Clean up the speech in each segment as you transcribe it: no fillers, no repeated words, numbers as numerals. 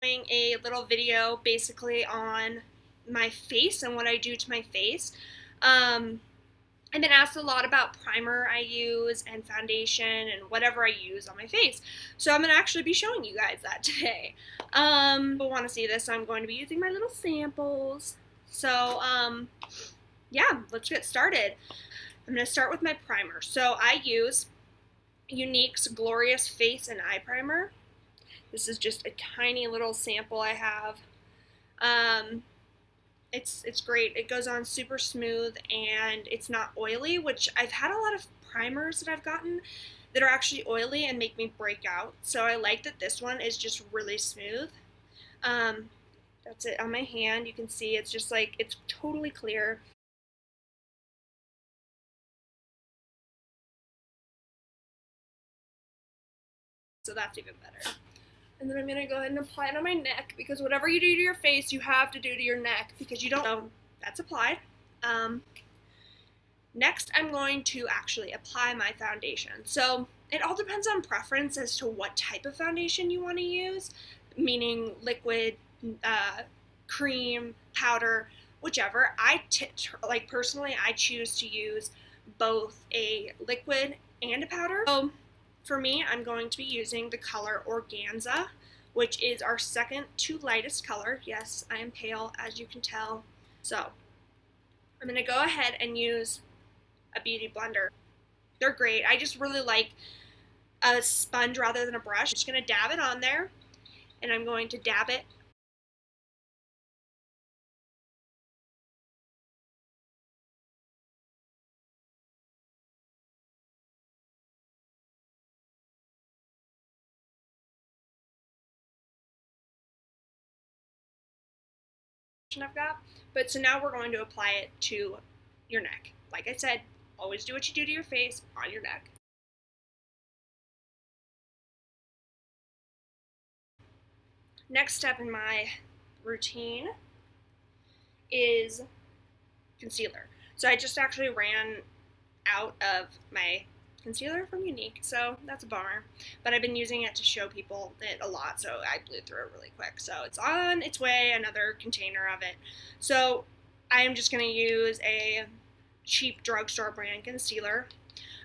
Doing a little video basically on my face and what I do to my face. I've been asked a lot about primer I use and foundation and whatever I use on my face. So I'm going to actually be showing you guys that today. People want to see this, so I'm going to be using my little samples. So yeah, let's get started. I'm going to start with my primer. So I use Younique's Glorious Face and Eye Primer. This is just a tiny little sample I have. It's great. It goes on super smooth and it's not oily, which I've had a lot of primers that I've gotten that are actually oily and make me break out. So I like that this one is just really smooth. That's it on my hand. You can see it's just like, it's totally clear. So that's even better. And then I'm going to go ahead and apply it on my neck, because whatever you do to your face, you have to do to your neck, because you don't know. That's applied. Next, I'm going to actually apply my foundation. So it all depends on preference as to what type of foundation you want to use, meaning liquid, cream, powder, whichever. Personally, I choose to use both a liquid and a powder. So for me, I'm going to be using the color Organza, which is our second to lightest color. Yes, I am pale, as you can tell. So I'm going to go ahead and use a beauty blender. They're great. I just really like a sponge rather than a brush. I'm just going to dab it on there, and I'm going to dab it I've got. But so now we're going to apply it to your neck. Like I said, always do what you do to your face on your neck. Next step in my routine is concealer. So I just actually ran out of my concealer from Younique, so that's a bummer. But I've been using it to show people it a lot, so I blew through it really quick. So it's on its way, another container of it. So I'm just going to use a cheap drugstore brand concealer.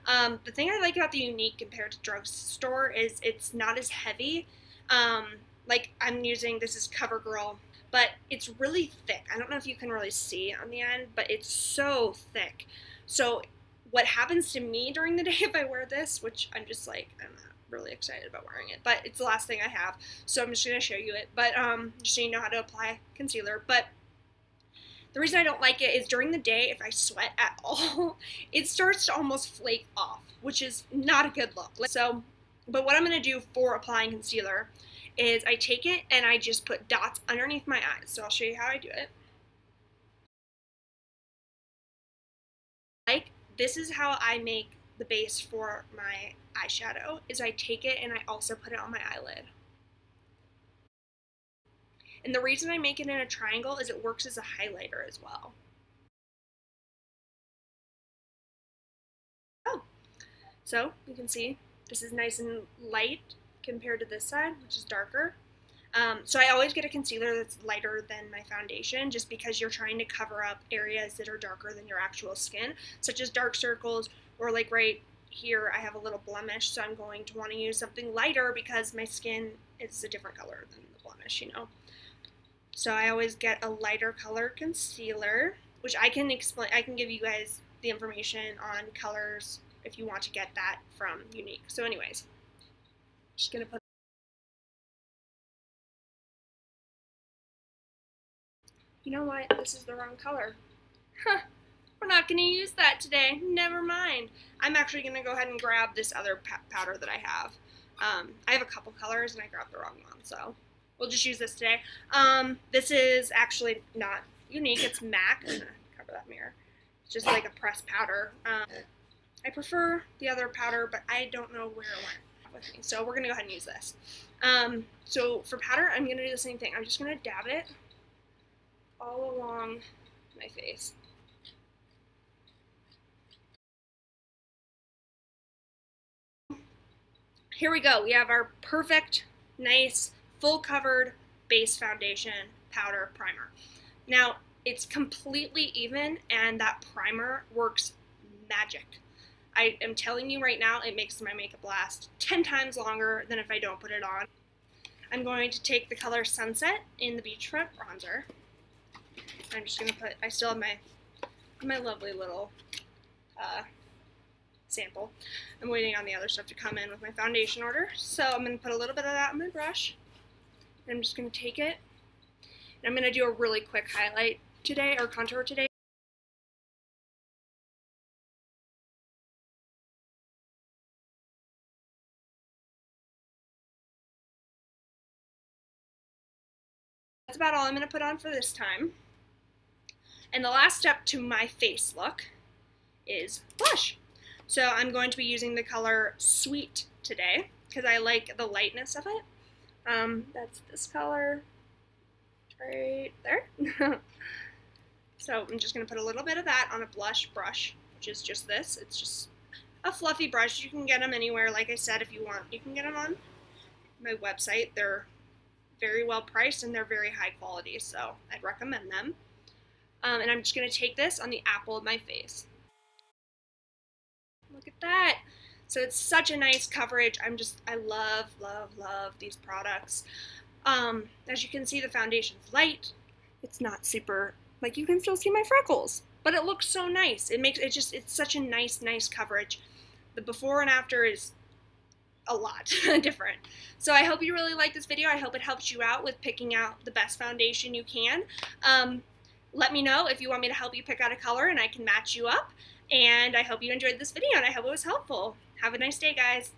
The thing I like about the Younique compared to drugstore is it's not as heavy. Like I'm using, this is CoverGirl, but it's really thick. I don't know if you can really see on the end, but it's so thick. So what happens to me during the day if I wear this, which I'm just like, I'm not really excited about wearing it, but it's the last thing I have, so I'm just going to show you it, but just so you know how to apply concealer. But the reason I don't like it is during the day, if I sweat at all, it starts to almost flake off, which is not a good look. So, but what I'm going to do for applying concealer is I take it and I just put dots underneath my eyes. So I'll show you how I do it. This is how I make the base for my eyeshadow, is I take it and I also put it on my eyelid. And the reason I make it in a triangle is it works as a highlighter as well. Oh, so you can see this is nice and light compared to this side, which is darker. So I always get a concealer that's lighter than my foundation, just because you're trying to cover up areas that are darker than your actual skin, such as dark circles, or like right here I have a little blemish, so I'm going to want to use something lighter because my skin is a different color than the blemish, you know. So I always get a lighter color concealer, which I can explain. I can give you guys the information on colors if you want to get that from Younique. So anyways, just gonna put. You know what? This is the wrong color. Huh. We're not going to use that today. Never mind. I'm actually going to go ahead and grab this other powder that I have. I have a couple colors and I grabbed the wrong one, so we'll just use this today. This is actually not Younique. It's MAC. I'm going to cover that mirror. It's just like a pressed powder. I prefer the other powder, but I don't know where it went with me. So we're going to go ahead and use this. So for powder, I'm going to do the same thing. I'm just going to dab it all along my face. Here we go. We have our perfect, nice, full covered base foundation, powder, primer. Now, it's completely even, and that primer works magic. I am telling you right now, it makes my makeup last 10 times longer than if I don't put it on. I'm going to take the color Sunset in the Beachfront bronzer. I'm just going to put, I still have my lovely little sample. I'm waiting on the other stuff to come in with my foundation order. So I'm going to put a little bit of that on my brush. And I'm just going to take it, and I'm going to do a really quick highlight today, or contour today. That's about all I'm going to put on for this time. And the last step to my face look is blush. So I'm going to be using the color Sweet today because I like the lightness of it. That's this color right there. So I'm just going to put a little bit of that on a blush brush, which is just this. It's just a fluffy brush. You can get them anywhere. Like I said, if you want, you can get them on my website. They're very well priced and they're very high quality, so I'd recommend them. And I'm just going to take this on the apple of my face. Look at that. So it's such a nice coverage. I love, love, love these products. As you can see, the foundation's light. It's not super, like, you can still see my freckles, but it looks so nice. It's such a nice coverage. The before and after is a lot different. So I hope you really like this video. I hope it helps you out with picking out the best foundation you can. Let me know if you want me to help you pick out a color and I can match you up. And I hope you enjoyed this video and I hope it was helpful. Have a nice day, guys.